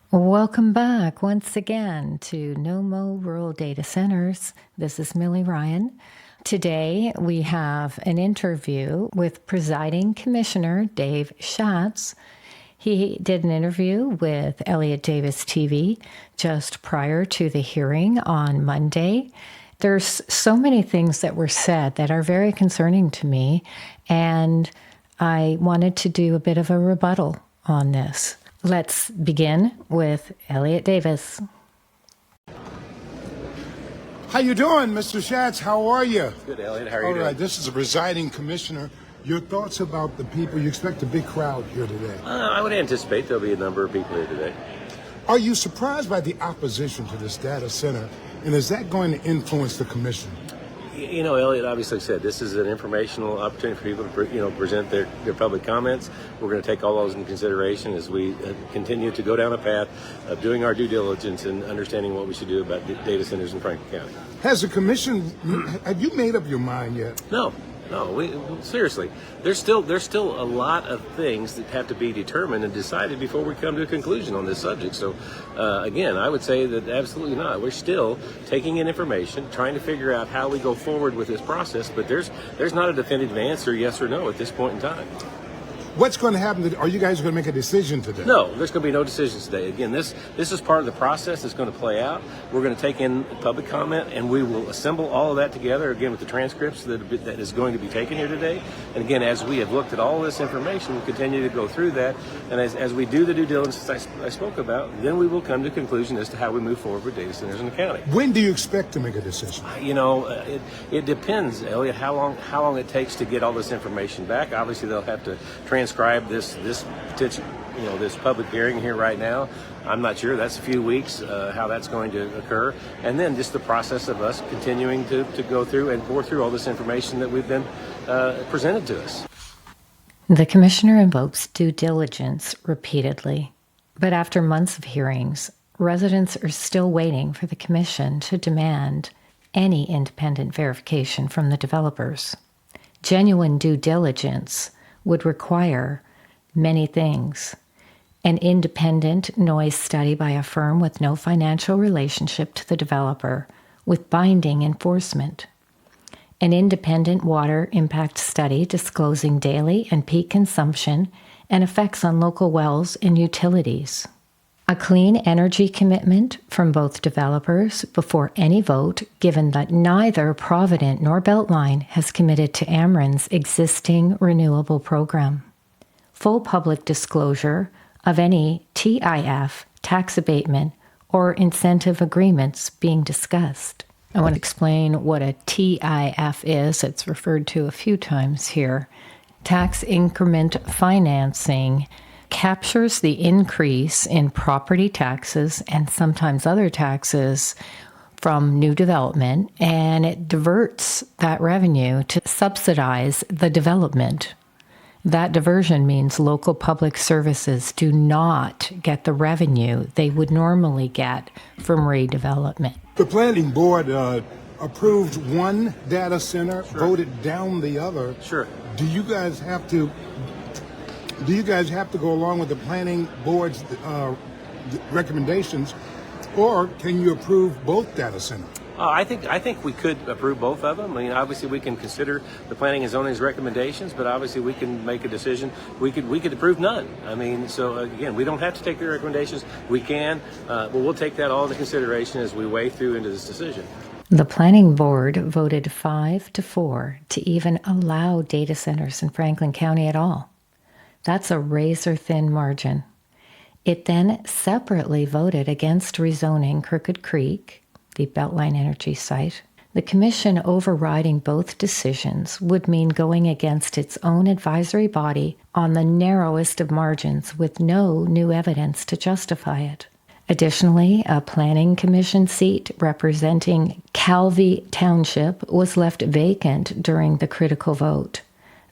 Welcome back once again to No Mo Rural Data Centers. This is Millie Ryan. Today we have an interview with Presiding Commissioner Dave Schatz. He did an interview with Elliott Davis TV just prior to the hearing on Monday. There's so many things that were said that are very concerning to me, and I wanted to do a bit of a rebuttal on this. Let's begin with Elliott Davis. How you doing, Mr. Schatz? How are you? Good, Elliott. How are you doing? All right, this is the presiding commissioner. Your thoughts about the people? You expect a big crowd here today. I would anticipate there'll be a number of people here today. Are you surprised by the opposition to this data center, and is that going to influence the commission? You know, Elliott obviously said this is an informational opportunity for people to, present their public comments. We're going to take all those into consideration as we continue to go down a path of doing our due diligence and understanding what we should do about data centers in Franklin County. Has the commission, have you made up your mind yet? No, seriously. There's still a lot of things that have to be determined and decided before we come to a conclusion on this subject. So, again, I would say that absolutely not. We're still taking in information, trying to figure out how we go forward with this process, but there's not a definitive answer, yes or no, at this point in time. What's going to happen? Are you guys going to make a decision today? No, there's going to be no decisions today. Again, this is part of the process that's going to play out. We're going to take in public comment, and we will assemble all of that together, again, with the transcripts that is going to be taken here today. And again, as we have looked at all this information, we'll continue to go through that. And as we do the due diligence I spoke about, then we will come to a conclusion as to how we move forward with data centers in the county. When do you expect to make a decision? It depends, Elliott, how long it takes to get all this information back. Obviously, they'll have to transcribe this potential, this public hearing here right now. I'm not sure. That's a few weeks, how that's going to occur. And then just the process of us continuing to go through and pour through all this information that we've been presented to us. The commissioner invokes due diligence repeatedly, but after months of hearings, residents are still waiting for the commission to demand any independent verification from the developers. Genuine due diligence would require many things: an independent noise study by a firm with no financial relationship to the developer with binding enforcement, an independent water impact study disclosing daily and peak consumption and effects on local wells and utilities, a clean energy commitment from both developers before any vote, given that neither Provident nor Beltline has committed to Amren's existing renewable program, full public disclosure of any TIF, tax abatement, or incentive agreements being discussed. I want to explain what a TIF is. It's referred to a few times here. Tax increment financing captures the increase in property taxes and sometimes other taxes from new development, and it diverts that revenue to subsidize the development. That diversion means local public services do not get the revenue they would normally get from redevelopment. The planning board approved one data center, Sure. Voted down the other. Sure. Do you guys have to go along with the planning board's recommendations, or can you approve both data centers? I think we could approve both of them. I mean, obviously we can consider the planning and zoning's recommendations, but obviously we can make a decision. We could approve none. I mean, so again, we don't have to take their recommendations. We can, but we'll take that all into consideration as we weigh through into this decision. The planning board voted 5-4 to even allow data centers in Franklin County at all. That's a razor-thin margin. It then separately voted against rezoning Crooked Creek, the Beltline Energy site. The commission overriding both decisions would mean going against its own advisory body on the narrowest of margins with no new evidence to justify it. Additionally, a planning commission seat representing Calvi Township was left vacant during the critical vote.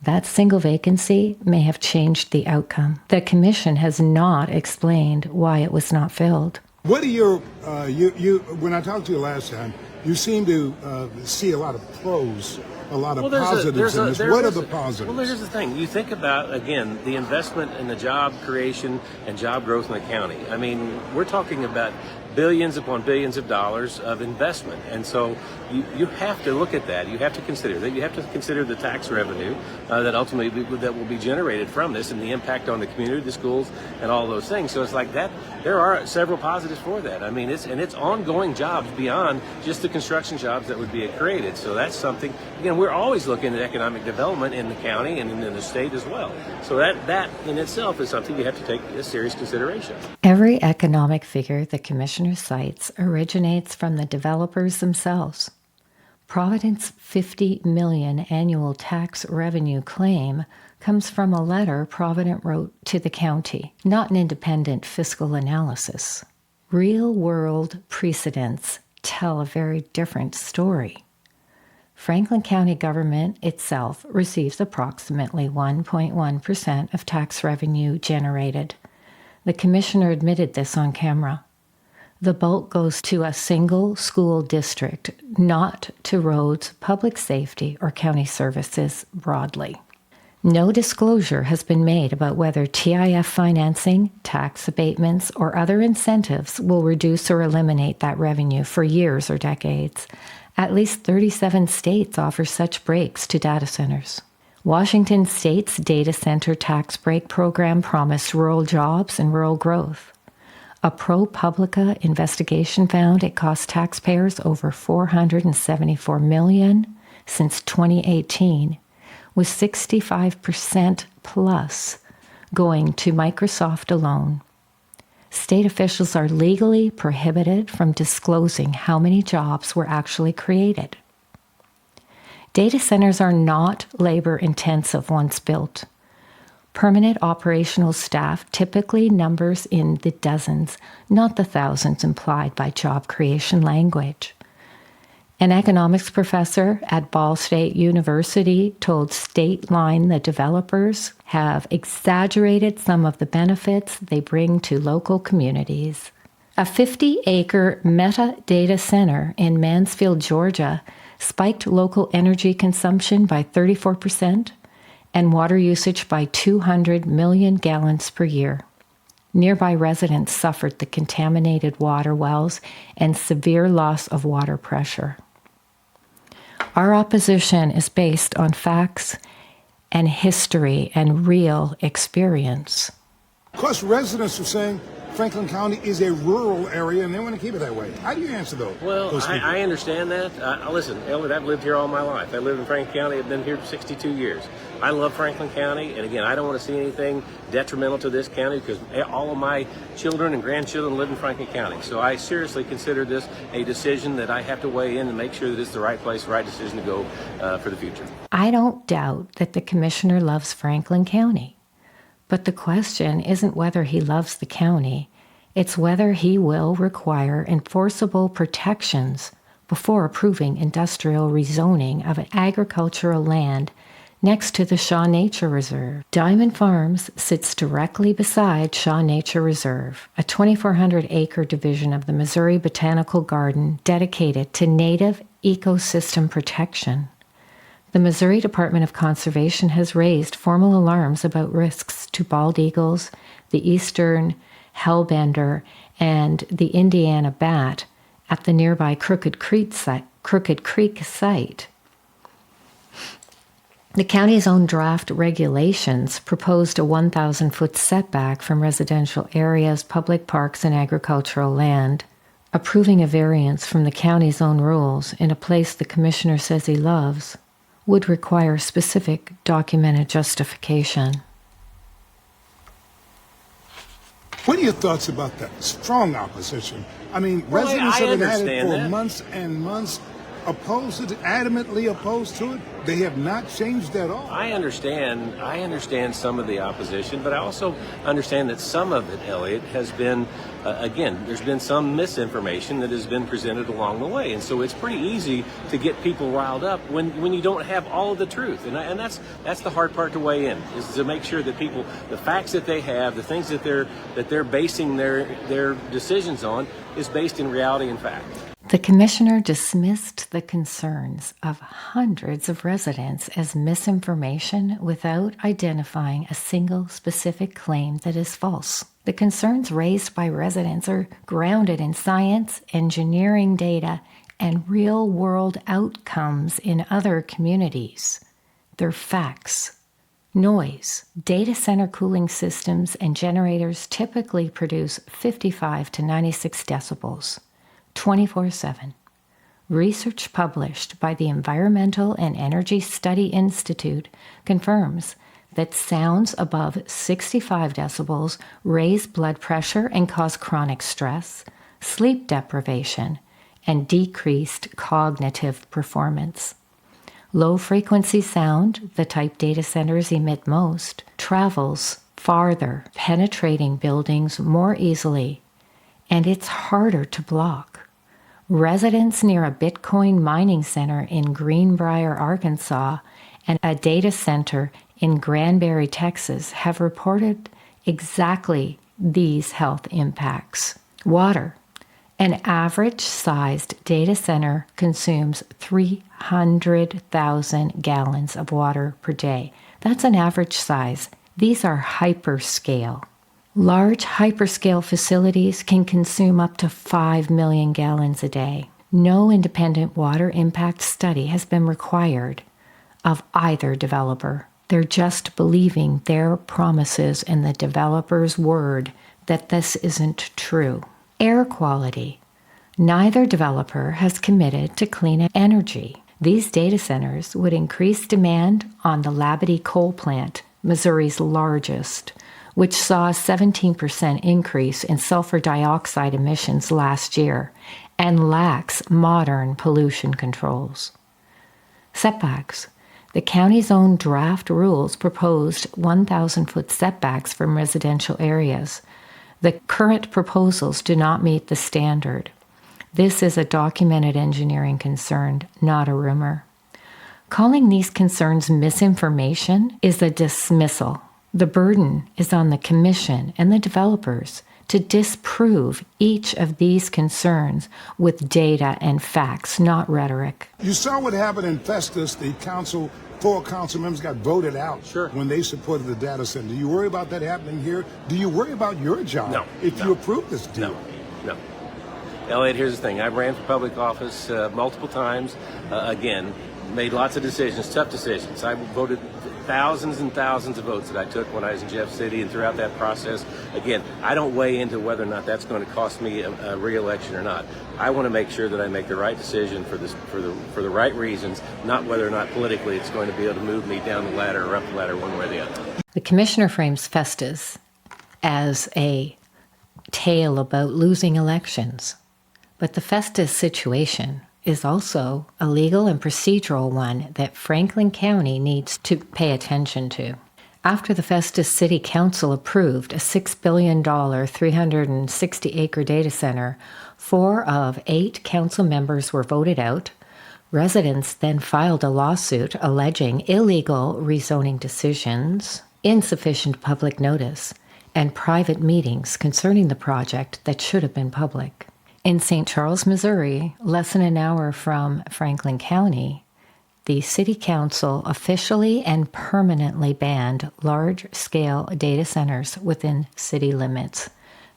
That single vacancy may have changed the outcome. The commission has not explained why it was not filled. What are your, when I talked to you last time, You seem to see a lot of pros, a lot of Well, positives in this. What are the positives? Well, here's the thing. You think about, again, the investment in the job creation and job growth in the county. I mean, we're talking about billions upon billions of dollars of investment. And so you have to look at that. You have to consider that. You have to consider the tax revenue that ultimately that will be generated from this and the impact on the community, the schools, and all those things. So it's like that. There are several positives for that. I mean, it's ongoing jobs beyond just the construction jobs that would be created. So that's something, again, we're always looking at economic development in the county and in the state as well. So that in itself is something you have to take a serious consideration. Every economic figure the Commissioner cites originates from the developers themselves. Providence' $50 million annual tax revenue claim comes from a letter Provident wrote to the county, not an independent fiscal analysis. Real-world precedents tell a very different story. Franklin County government itself receives approximately 1.1% of tax revenue generated. The commissioner admitted this on camera. The bulk goes to a single school district, not to roads, public safety, or county services broadly. No disclosure has been made about whether TIF financing, tax abatements, or other incentives will reduce or eliminate that revenue for years or decades. At least 37 states offer such breaks to data centers. Washington State's data center tax break program promised rural jobs and rural growth. A ProPublica investigation found it cost taxpayers over $474 million since 2018, with 65% plus going to Microsoft alone. State officials are legally prohibited from disclosing how many jobs were actually created. Data centers are not labor-intensive once built. Permanent operational staff typically numbers in the dozens, not the thousands implied by job creation language. An economics professor at Ball State University told State Line the developers have exaggerated some of the benefits they bring to local communities. A 50-acre Meta data center in Mansfield, Georgia, spiked local energy consumption by 34% and water usage by 200 million gallons per year. Nearby residents suffered the contaminated water wells and severe loss of water pressure. Our opposition is based on facts and history and real experience. Of course, residents are saying Franklin County is a rural area and they want to keep it that way. How do you answer those? Well, I understand that. Listen, Elliott, I've lived here all my life. I live in Franklin County. I've been here for 62 years. I love Franklin County, and again, I don't want to see anything detrimental to this county because all of my children and grandchildren live in Franklin County. So I seriously consider this a decision that I have to weigh in and make sure that it's the right place, right decision to go for the future. I don't doubt that the commissioner loves Franklin County. But the question isn't whether he loves the county, it's whether he will require enforceable protections before approving industrial rezoning of an agricultural land next to the Shaw Nature Reserve. Diamond Farms sits directly beside Shaw Nature Reserve, a 2,400-acre division of the Missouri Botanical Garden dedicated to native ecosystem protection. The Missouri Department of Conservation has raised formal alarms about risks to bald eagles, the eastern hellbender, and the Indiana bat at the nearby Crooked Creek site. The county's own draft regulations proposed a 1,000-foot setback from residential areas, public parks, and agricultural land. Approving a variance from the county's own rules in a place the commissioner says he loves would require specific documented justification. What are your thoughts about that strong opposition? I mean, residents have been at it for months and months, adamantly opposed to it. They have not changed at all. I understand some of the opposition, but I also understand that some of it, Elliott, has been, again, there's been some misinformation that has been presented along the way. And so it's pretty easy to get people riled up when you don't have all of the truth. And that's the hard part to weigh in, is to make sure that people, the facts that they have, the things that they're basing their decisions on, is based in reality and fact. The commissioner dismissed the concerns of hundreds of residents as misinformation without identifying a single specific claim that is false. The concerns raised by residents are grounded in science, engineering data, and real-world outcomes in other communities. They're facts. Noise. Data center cooling systems and generators typically produce 55 to 96 decibels. 24/7. Research published by the Environmental and Energy Study Institute confirms that sounds above 65 decibels raise blood pressure and cause chronic stress, sleep deprivation, and decreased cognitive performance. Low-frequency sound, the type data centers emit most, travels farther, penetrating buildings more easily, and it's harder to block. Residents near a Bitcoin mining center in Greenbrier, Arkansas, and a data center in Granbury, Texas, have reported exactly these health impacts. Water. An average-sized data center consumes 300,000 gallons of water per day. That's an average size. These are hyperscale. Large hyperscale facilities can consume up to 5 million gallons a day. No independent water impact study has been required of either developer. They're just believing their promises and the developer's word that this isn't true. Air quality. Neither developer has committed to clean energy. These data centers would increase demand on the Labadie coal plant, Missouri's largest, which saw a 17% increase in sulfur dioxide emissions last year and lacks modern pollution controls. Setbacks. The county's own draft rules proposed 1,000-foot setbacks from residential areas. The current proposals do not meet the standard. This is a documented engineering concern, not a rumor. Calling these concerns misinformation is a dismissal. The burden is on the commission and the developers to disprove each of these concerns with data and facts, not rhetoric. You saw what happened in Festus. The council, 4 council members got voted out when they supported the data center. Do you worry about that happening here? Do you worry about your job if you approve this deal? No. Elliott, here's the thing. I ran for public office multiple times. Again, made lots of decisions, tough decisions. I voted thousands and thousands of votes that I took when I was in Jeff City and throughout that process. Again, I don't weigh into whether or not that's going to cost me a re-election or not. I want to make sure that I make the right decision for the right reasons, not whether or not politically it's going to be able to move me down the ladder or up the ladder one way or the other. The commissioner frames Festus as a tale about losing elections, but the Festus situation is also a legal and procedural one that Franklin County needs to pay attention to. After the Festus City Council approved a $6 billion, 360-acre data center, 4 of 8 council members were voted out. Residents then filed a lawsuit alleging illegal rezoning decisions, insufficient public notice, and private meetings concerning the project that should have been public. In St. Charles, Missouri, less than an hour from Franklin County, the City Council officially and permanently banned large-scale data centers within city limits.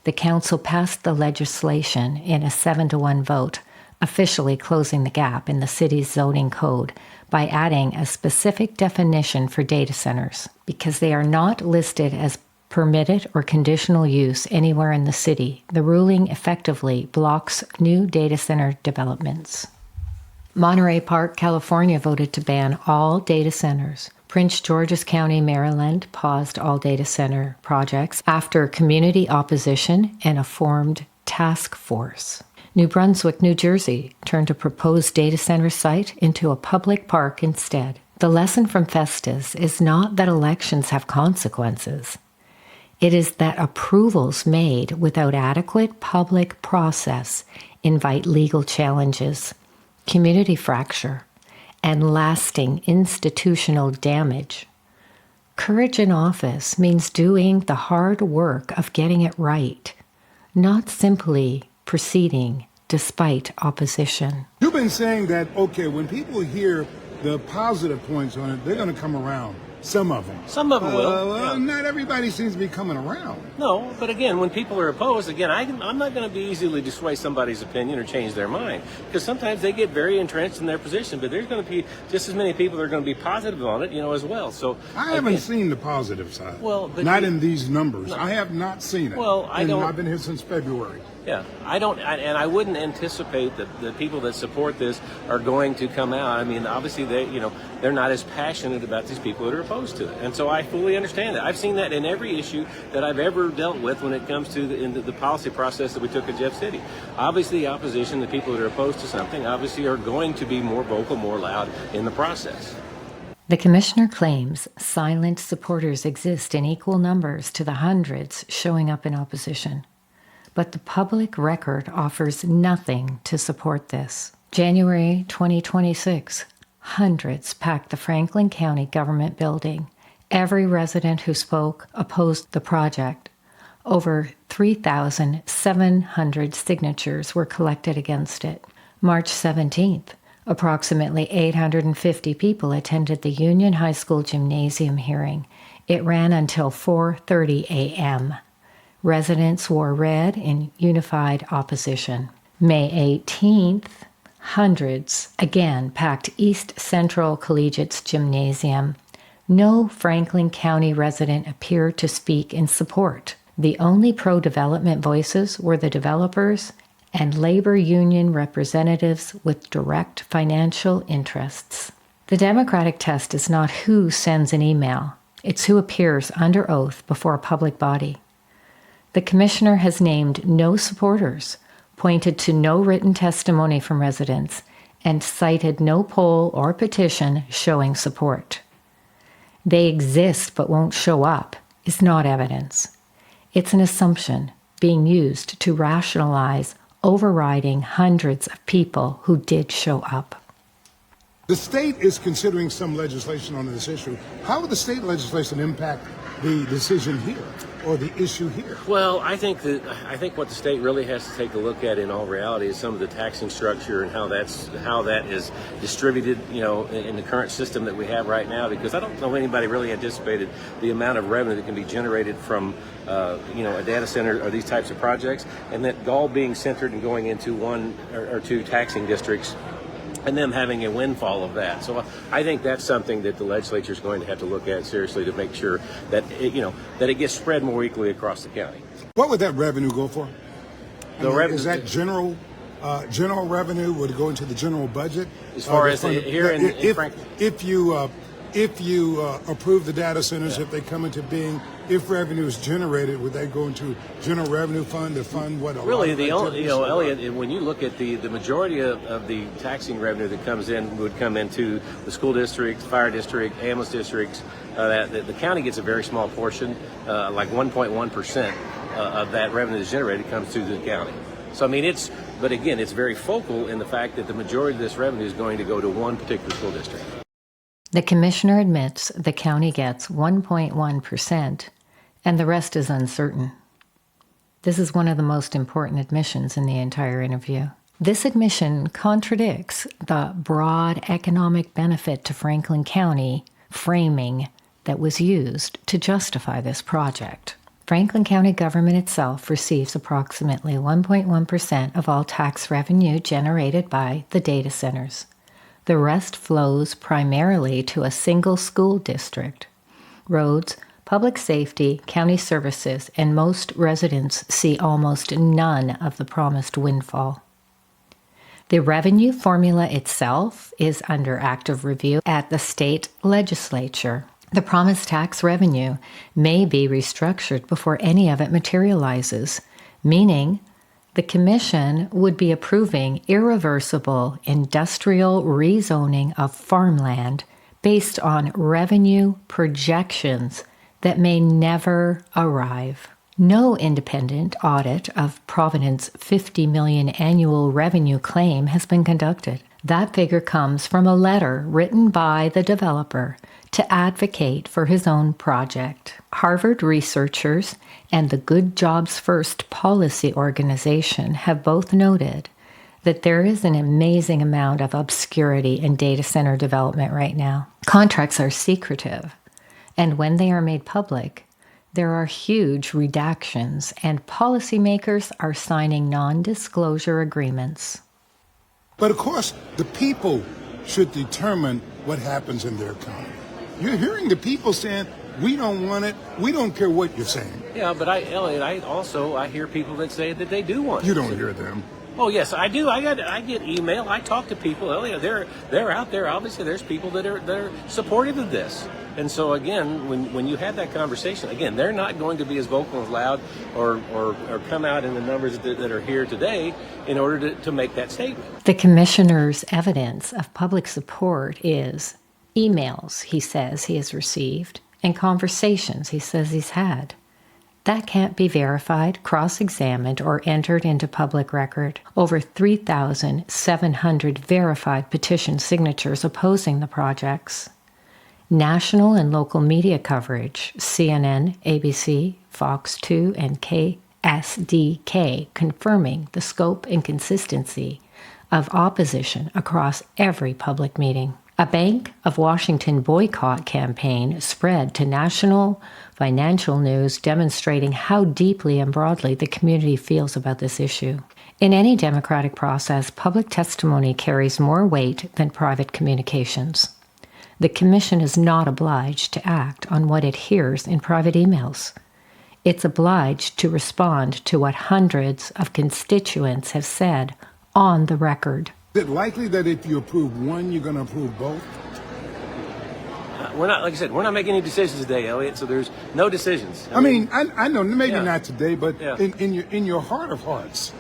The council passed the legislation in a 7-1 vote, officially closing the gap in the city's zoning code by adding a specific definition for data centers, because they are not listed as permitted or conditional use anywhere in the city. The ruling effectively blocks new data center developments. Monterey Park, California voted to ban all data centers. Prince George's County, Maryland paused all data center projects after community opposition and a formed task force. New Brunswick, New Jersey turned a proposed data center site into a public park instead. The lesson from Festus is not that elections have consequences. It is that approvals made without adequate public process invite legal challenges, community fracture, and lasting institutional damage. Courage in office means doing the hard work of getting it right, not simply proceeding despite opposition. You've been saying that, okay, when people hear the positive points on it, they're going to come around. Some of them. Some of them will. Yeah. Not everybody seems to be coming around. No, but again, when people are opposed, again, I'm not going to be easily to sway somebody's opinion or change their mind, because sometimes they get very entrenched in their position. But there's going to be just as many people that are going to be positive on it, as well. So I haven't seen the positive side. Well, but not in these numbers. No. I have not seen it. Well, I don't. I've been here since February. Yeah, I don't, and I wouldn't anticipate that the people that support this are going to come out. I mean, obviously they're not as passionate about these people that are opposed to it, and so I fully understand that. I've seen that in every issue that I've ever dealt with when it comes to the policy process that we took at Jeff City. Obviously, the opposition, the people that are opposed to something, obviously are going to be more vocal, more loud in the process. The commissioner claims silent supporters exist in equal numbers to the hundreds showing up in opposition. But the public record offers nothing to support this. January 2026, hundreds packed the Franklin County Government Building. Every resident who spoke opposed the project. Over 3,700 signatures were collected against it. March 17th, approximately 850 people attended the Union High School Gymnasium hearing. It ran until 4:30 a.m. Residents wore red in unified opposition. May 18th, hundreds again packed East Central Collegiate's gymnasium. No Franklin County resident appeared to speak in support. The only pro-development voices were the developers and labor union representatives with direct financial interests. The Democratic test is not who sends an email. It's who appears under oath before a public body. The commissioner has named no supporters, pointed to no written testimony from residents, and cited no poll or petition showing support. They exist but won't show up is not evidence. It's an assumption being used to rationalize overriding hundreds of people who did show up. The state is considering some legislation on this issue. How would the state legislation impact the decision here or the issue here? Well, I think what the state really has to take a look at in all reality is some of the taxing structure and how that is distributed, in the current system that we have right now, because I don't know anybody really anticipated the amount of revenue that can be generated from a data center or these types of projects, and that all being centered and going into one or two taxing districts, and them having a windfall of that. So I think that's something that the legislature is going to have to look at seriously to make sure that it gets spread more equally across the county. What would that revenue go for? Is that general revenue? Would it go into the general budget? As far as here in Franklin? If you approve the data centers, if they come into being, if revenue is generated, would they go into general revenue fund to fund what? Really, Elliott, when you look at the majority of the taxing revenue that comes in would come into the school districts, fire district, ambulance districts. The county gets a very small portion, like 1.1% of that revenue that's generated comes to the county. So I mean, it's very focal in the fact that the majority of this revenue is going to go to one particular school district. The commissioner admits the county gets 1.1%, and the rest is uncertain. This is one of the most important admissions in the entire interview. This admission contradicts the broad economic benefit to Franklin County framing that was used to justify this project. Franklin County government itself receives approximately 1.1% of all tax revenue generated by the data centers. The rest flows primarily to a single school district. Roads, public safety, county services, and most residents see almost none of the promised windfall. The revenue formula itself is under active review at the state legislature. The promised tax revenue may be restructured before any of it materializes, meaning the commission would be approving irreversible industrial rezoning of farmland based on revenue projections that may never arrive. No independent audit of Providence' $50 million annual revenue claim has been conducted. That figure comes from a letter written by the developer to advocate for his own project. Harvard researchers and the Good Jobs First policy organization have both noted that there is an amazing amount of obscurity in data center development right now. Contracts are secretive, and when they are made public, there are huge redactions, and policymakers are signing non-disclosure agreements. But of course, the people should determine what happens in their county. You're hearing the people saying, we don't want it, we don't care what you're saying. Yeah, but Elliott, I hear people that say that they do want it. You don't hear them. Oh yes, I do. I get email. I talk to people. Elliott, they're out there. Obviously, there's people that are supportive of this. And so again, when you have that conversation, again, they're not going to be as vocal as loud or come out in the numbers that are here today in order to make that statement. The commissioner's evidence of public support is emails he says he has received and conversations he says he's had. That can't be verified, cross-examined, or entered into public record. Over 3,700 verified petition signatures opposing the projects. National and local media coverage, CNN, ABC, Fox 2, and KSDK, confirming the scope and consistency of opposition across every public meeting. A Bank of Washington boycott campaign spread to national financial news demonstrating how deeply and broadly the community feels about this issue. In any democratic process, public testimony carries more weight than private communications. The Commission is not obliged to act on what it hears in private emails. It's obliged to respond to what hundreds of constituents have said on the record. Is it likely that if you approve one, you're going to approve both? We're not, like I said, we're not making any decisions today, Elliott. So there's no decisions. I mean, I know maybe not today, but in your heart of hearts,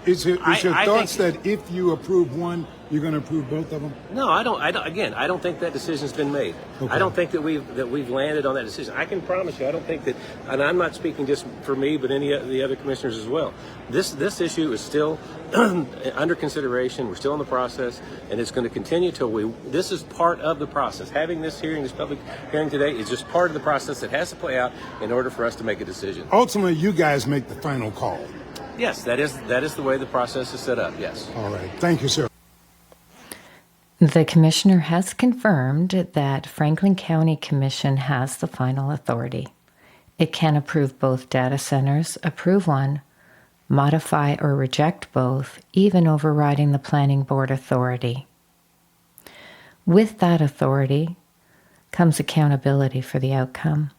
is your thoughts that if you approve one, you're going to approve both of them? No, I don't. Again, I don't think that decision's been made. Okay. I don't think that we've landed on that decision. I can promise you, I don't think that, and I'm not speaking just for me, but any of the other commissioners as well. This issue is still under consideration. We're still in the process, and it's going to continue till this is part of the process. Having this hearing, this public hearing today, is just part of the process that has to play out in order for us to make a decision. Ultimately, you guys make the final call. Yes, that is the way the process is set up. Yes. All right. Thank you, sir. The Commissioner has confirmed that Franklin County Commission has the final authority. It can approve both data centers, approve one, modify or reject both, even overriding the Planning Board authority. With that authority comes accountability for the outcome.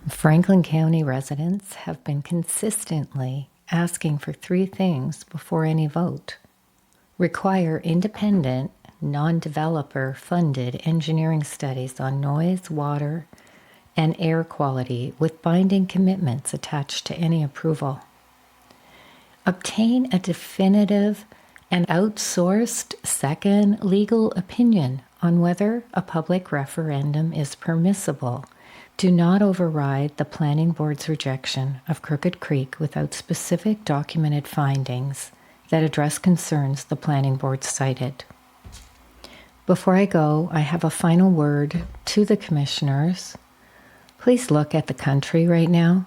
Franklin County residents have been consistently asking for three things before any vote. Require independent, non-developer funded engineering studies on noise, water, and air quality with binding commitments attached to any approval. Obtain a definitive and outsourced second legal opinion on whether a public referendum is permissible. Do not override the Planning Board's rejection of Crooked Creek without specific documented findings that address concerns the Planning Board cited. Before I go, I have a final word to the commissioners. Please look at the country right now.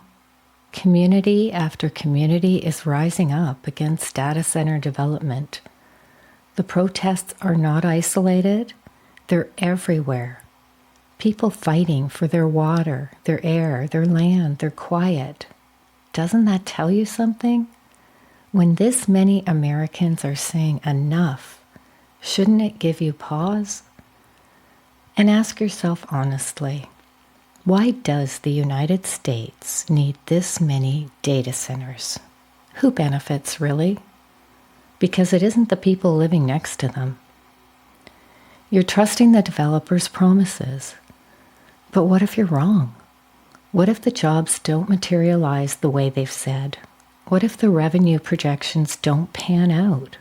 Community after community is rising up against data center development. The protests are not isolated. They're everywhere. People fighting for their water, their air, their land, their quiet. Doesn't that tell you something? When this many Americans are saying enough, shouldn't it give you pause? And ask yourself honestly, why does the United States need this many data centers? Who benefits, really? Because it isn't the people living next to them. You're trusting the developers' promises. But what if you're wrong? What if the jobs don't materialize the way they've said? What if the revenue projections don't pan out?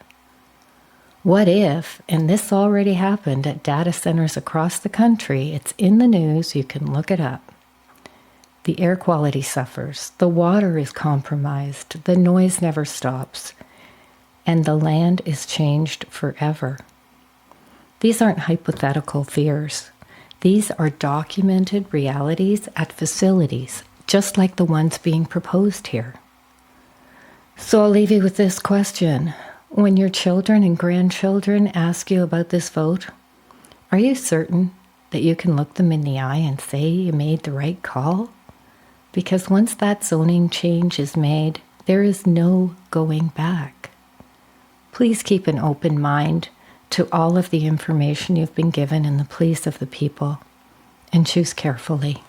What if, and this already happened at data centers across the country, it's in the news, you can look it up. The air quality suffers, the water is compromised, the noise never stops, and the land is changed forever. These aren't hypothetical fears. These are documented realities at facilities, just like the ones being proposed here. So I'll leave you with this question. When your children and grandchildren ask you about this vote, are you certain that you can look them in the eye and say you made the right call? Because once that zoning change is made, there is no going back. Please keep an open mind to all of the information you've been given in the pleas of the people, and choose carefully.